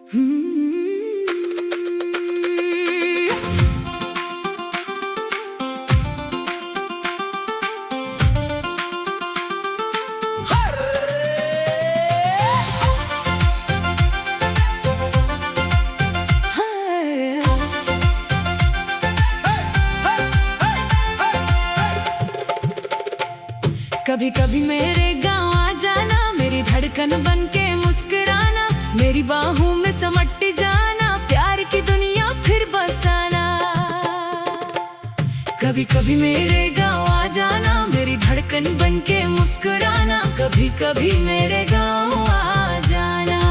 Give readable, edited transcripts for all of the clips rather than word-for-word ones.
कभी कभी मेरे गाँव आ जाना, मेरी धड़कन बन के मुस्कुराना, मेरी बाहों में समट जाना, प्यार की दुनिया फिर बसाना। कभी कभी मेरे गाँव आ जाना, मेरी धड़कन बन के मुस्कुराना, कभी कभी मेरे गाँव आ जाना।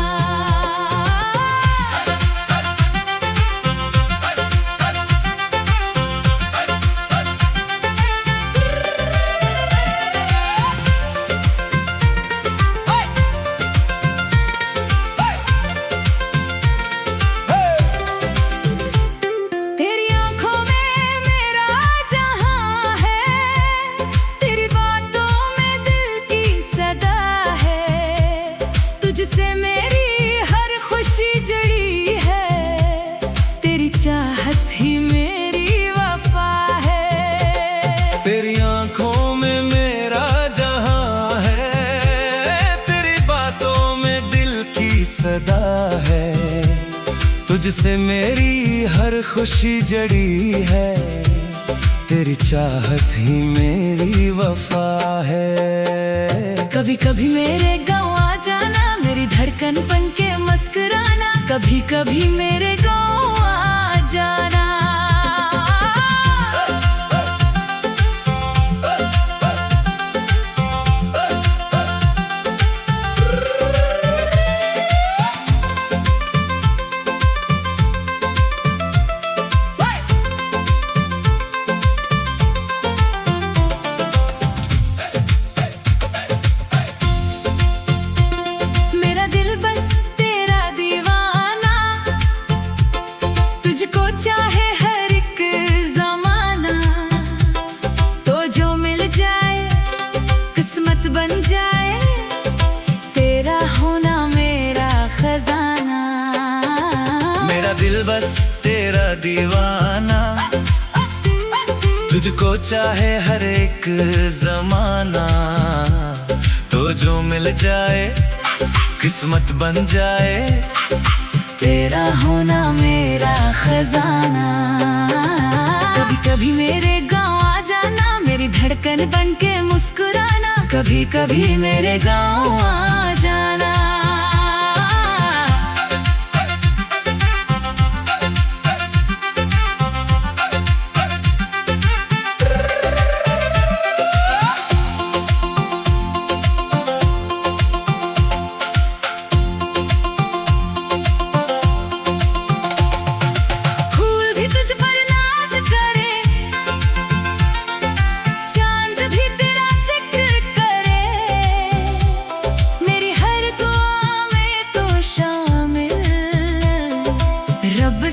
तुझसे मेरी हर खुशी जुड़ी है, तेरी चाहत ही मेरी वफा है। तेरी आंखों में मेरा जहां है, तेरी बातों में दिल की सदा है। तुझसे मेरी हर खुशी जड़ी है, तेरी चाहत ही मेरी वफा है। कभी कभी मेरे गाँव आ जाना, मेरी धड़कन बन के मुस्कुराना, कभी कभी मेरे गाँव आ जाना। चाहे हर एक ज़माना, तो जो मिल जाए किस्मत बन जाए, तेरा होना मेरा खजाना। मेरा दिल बस तेरा दीवाना, तुझको चाहे हर एक ज़माना, तो जो मिल जाए किस्मत बन जाए, तेरा होना मेरा खजाना। कभी कभी मेरे गाँव आ जाना, मेरी धड़कन बन के मुस्कुराना, कभी कभी मेरे गाँव आ जाना।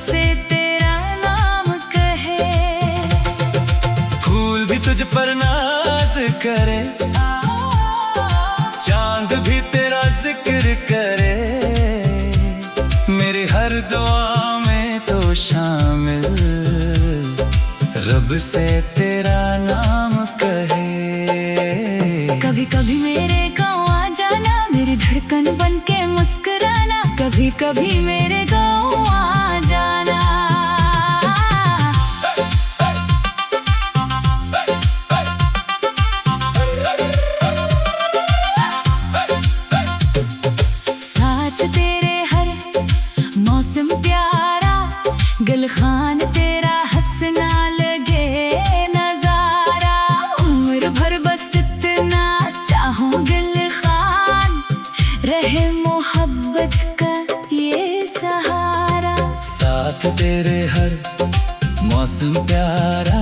से तेरा नाम कहे, फूल भी तुझ पर नाज करे, चांद भी तेरा जिक्र करे, मेरी हर दुआ में तो शामिल, रब से तेरा नाम कहे। कभी कभी मेरे गाँव आ जाना, मेरी धड़कन बन के मुस्कुराना, कभी कभी मेरे गाँव आ जाना। साथ तेरे हर मौसम प्यारा, गुलखान तेरा हंसना लगे नजारा, उम्र भर बस इतना चाहूं गुलखान, रहे मोहब्बत का ये सहारा। साथ तेरे हर मौसम प्यारा,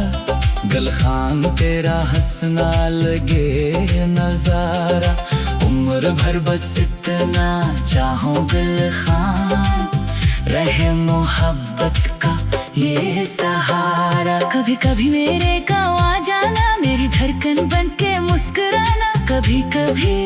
गुलखान तेरा हंसना लगे नजारा, उम्र भर बस इतना चाहूं गुलखान, रहे मोहब्बत का ये सहारा। कभी कभी मेरे गाँव आ जाना, मेरी धड़कन बन के मुस्कुराना, कभी कभी